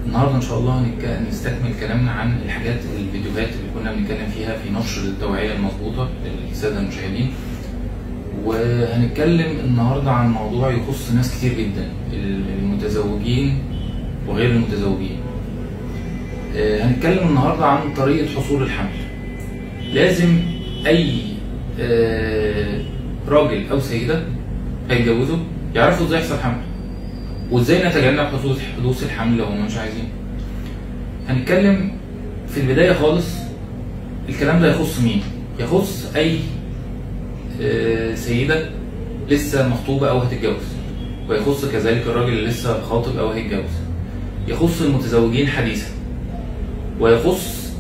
النهارده ان شاء الله هنستكمل كلامنا عن الفيديوهات اللي كنا بنتكلم فيها في نشر التوعية المظبوطة للسادة المشاهدين. وهنتكلم النهارده عن موضوع يخص ناس كتير جدا، المتزوجين وغير المتزوجين. هنتكلم النهارده عن طريقة حصول الحمل. لازم اي راجل او سيدة هيتجوزوا يعرفوا ازاي يحصل حمل، وازاي نتجنب حدوث الحمل لو هم مش عايزين. هنتكلم في البداية خالص، الكلام ده يخص مين؟ يخص اي سيدة لسه مخطوبة او هتتجوز، ويخص كذلك الراجل اللي لسه خاطب او هيتجوز. يخص المتزوجين حديثا، ويخص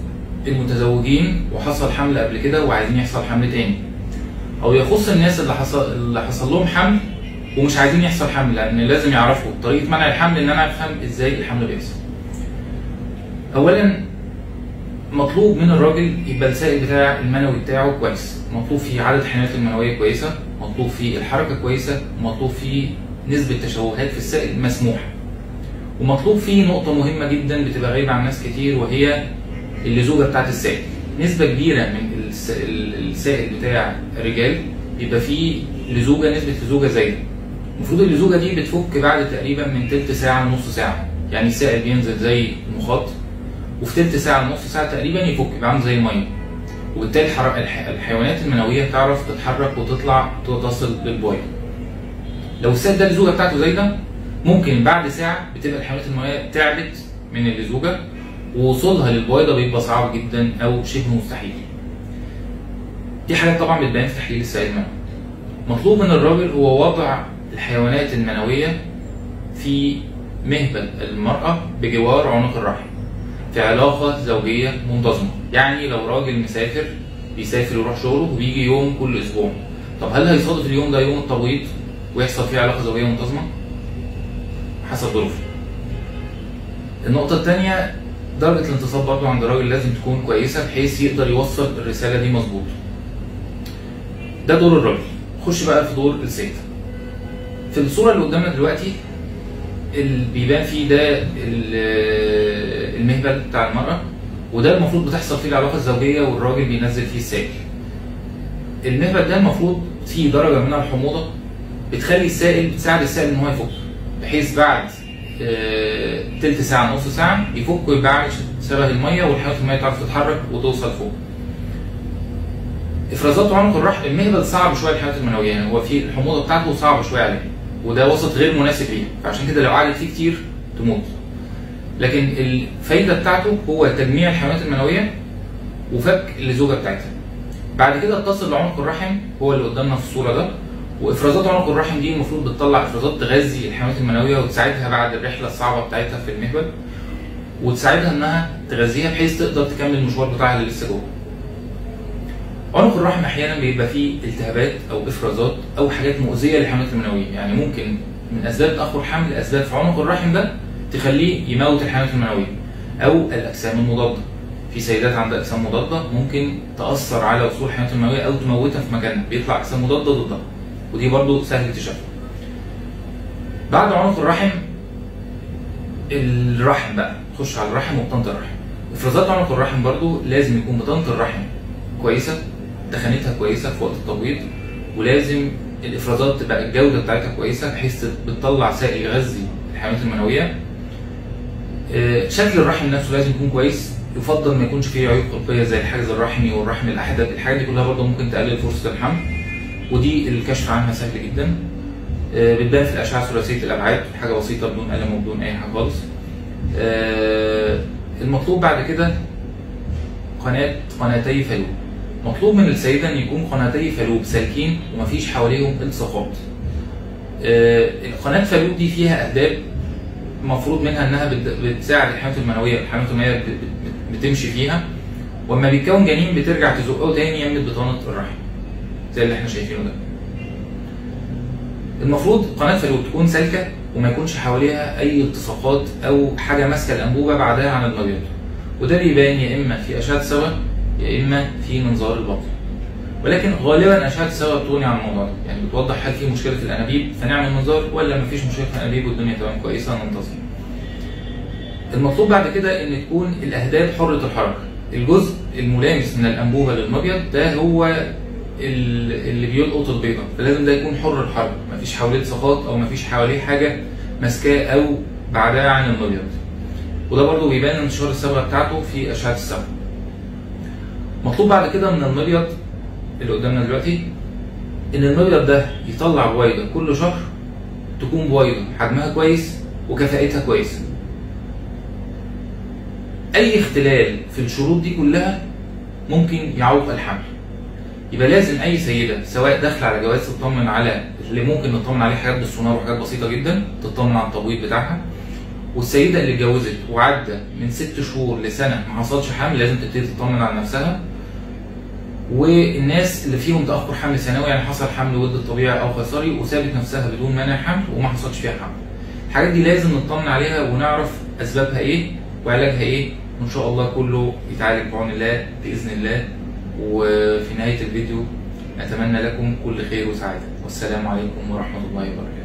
المتزوجين وحصل حمل قبل كده وعايزين يحصل حمل تاني، او يخص الناس اللي حصل لهم حمل ومش عايزين يحصل حمل، لان لازم يعرفوا طريقه منع الحمل، ان انا افهم ازاي الحمل بيحصل. اولا مطلوب من الراجل يبقى السائل بتاع المنوي بتاعه كويس، مطلوب فيه عدد الحملات المنويه كويسه، مطلوب فيه الحركه كويسه، مطلوب فيه نسبه تشوهات في السائل مسموحه. ومطلوب فيه نقطه مهمه جدا بتبقى غايبه عن ناس كتير، وهي اللزوجه بتاعت السائل. نسبه كبيره من السائل بتاع الرجال يبقى فيه نسبه لزوجه زايده. المفروض اللزوجه دي بتفك بعد تقريبا من تلت ساعه لنص ساعه، يعني السائل بينزل زي المخاط وفي تلت ساعه لنص ساعه تقريبا يفك، يبقى عامل زي الميه، وبالتالي الحيوانات المنويه تعرف تتحرك وتطلع تصل للبويضه. لو السائل ده اللزوجه بتاعته زايده، ممكن بعد ساعه بتبقى الحيوانات المنويه تعبت من اللزوجه، ووصولها للبويضه بيبقى صعب جدا او شبه مستحيل. دي حاجات طبعا بتبان في تحليل السائل المنوي. مطلوب من الراجل هو وضع الحيوانات المنويه في مهبل المراه بجوار عنق الرحم، في علاقه زوجيه منتظمه. يعني لو راجل بيسافر يروح شغله وبيجي يوم كل اسبوع، طب هل هيصادف اليوم ده يوم التبويض ويحصل فيه علاقه زوجيه منتظمه؟ حسب ظروفه. النقطه الثانيه، درجه الانتصاب برضه عند الراجل لازم تكون كويسه بحيث يقدر يوصل الرساله دي مظبوط. ده دور الراجل. خش بقى في دور السيدة. في الصورة اللي قدامنا دلوقتي اللي بيبان فيه ده المهبل بتاع المرأة، وده المفروض بتحصل فيه العلاقة الزوجية والراجل بينزل فيه السائل. المهبل ده المفروض فيه درجة من الحموضة بتساعد السائل ان هو يفك، بحيث بعد تلت ساعة نص ساعة يفك ويبقى عامل شبه المية، والحيوانات المية تعرف تتحرك وتوصل فوق. افرازات عنق الرحم، المهبل صعب شويه الحيوانات المنويه، يعني هو في الحموضه بتاعته صعبه شويه عليه، وده وسط غير مناسب ليه، فعشان كده لو قعدت فيه كتير تموت. لكن الفايده بتاعته هو تجميع الحيوانات المنويه وفك اللزوجه بتاعتها. بعد كده اتصل لعنق الرحم، هو اللي قدامنا في الصوره ده، وافرازات عنق الرحم دي المفروض بتطلع افرازات تغذي الحيوانات المنويه وتساعدها بعد الرحله الصعبه بتاعتها في المهبل، وتساعدها انها تغذيها بحيث تقدر تكمل المشوار بتاعها اللي لسه جوه. عنق الرحم احيانا بيبقى فيه التهابات او افرازات او حاجات مؤذيه للحيوانات المنويه، يعني ممكن من اسباب تاخر حمل اسباب في عنق الرحم ده تخليه يموت الحيوانات المنويه، او الاجسام المضاده. في سيدات عندها اجسام مضاده ممكن تاثر على وصول الحيوانات المنويه او تموتها في مكانها، بيطلع اجسام مضاده ضدها، ودي برضو سهل اكتشافها. بعد عنق الرحم بقى نخش على الرحم وبطانه الرحم. افرازات عنق الرحم برضو لازم يكون بطانه الرحم كويسه، دخانتها كويسه في وقت التبويض، ولازم الافرازات تبقى الجوده بتاعتها كويسه بحيث بتطلع سائل يغذي الحيوانات المنويه. شكل الرحم نفسه لازم يكون كويس، يفضل ما يكونش فيه عيوب خلقيه زي الحاجز الرحمي والرحم الاحدب، الحاجات دي كلها برضه ممكن تقلل فرصه الحمل، ودي الكشف عنها سهل جدا. بتبان في الاشعه ثلاثيه الابعاد، حاجه بسيطه بدون الم وبدون اي حاجه خالص. المطلوب بعد كده قناتي فالوب. مطلوب من السيدة ان يكون قناتي فالوب سالكين ومفيش حواليهم التصاقات. قناة فالوب دي فيها اهداب المفروض منها انها بتساعد الحيوانات المنويه بتمشي فيها، واما بيتكون جنين بترجع تزقه تاني يمد بطانه الرحم زي اللي احنا شايفينه ده. المفروض قناة فالوب تكون سالكه وما يكونش حواليها اي التصاقات او حاجه ماسكه الانبوبه بعدها عن المبيض، وده بيبان يا اما في اشعه سوا يا اما في منظار البطن. ولكن غالبا اشعه السوا بتغني عن الموضوع ده، يعني بتوضح هل في مشكله في الانابيب فنعمل منظار، ولا مفيش مشكله في الانابيب والدنيا تمام كويسه ننتظر. المطلوب بعد كده ان تكون الاهداب حره الحركه. الجزء الملامس من الانبوبه للمبيض ده هو اللي بيلقط البيضه، فلازم ده يكون حر الحركه، مفيش حواليه سقاط او مفيش حواليه حاجه ماسكاه او بعدها عن المبيض. وده برضو بيبان انتشار الصبغه بتاعته في اشعه الصبغه. مطلوب بعد كده من المبيض اللي قدامنا دلوقتي ان المبيض ده يطلع بويضه كل شهر، تكون بويضه حجمها كويس وكفاءتها كويسه. اي اختلال في الشروط دي كلها ممكن يعوق الحمل. يبقى لازم اي سيده سواء داخله على جواز تطمن على اللي ممكن نطمن عليه حاجات بالسونار وحاجات بسيطه جدا، تطمن على التبويض بتاعها. والسيده اللي اتجوزت وعدى من 6 شهور لسنه ما حصلش حمل لازم تبتدي تطمن على نفسها. والناس اللي فيهم تاخر حمل ثانوي، يعني حصل حمل ولد طبيعي او قيصري وسابت نفسها بدون مانع حمل وما حصلش فيها حمل. الحاجات دي لازم نطمن عليها ونعرف اسبابها ايه وعلاجها ايه، وان شاء الله كله يتعالج بعون الله باذن الله. وفي نهايه الفيديو اتمنى لكم كل خير وسعاده، والسلام عليكم ورحمه الله وبركاته.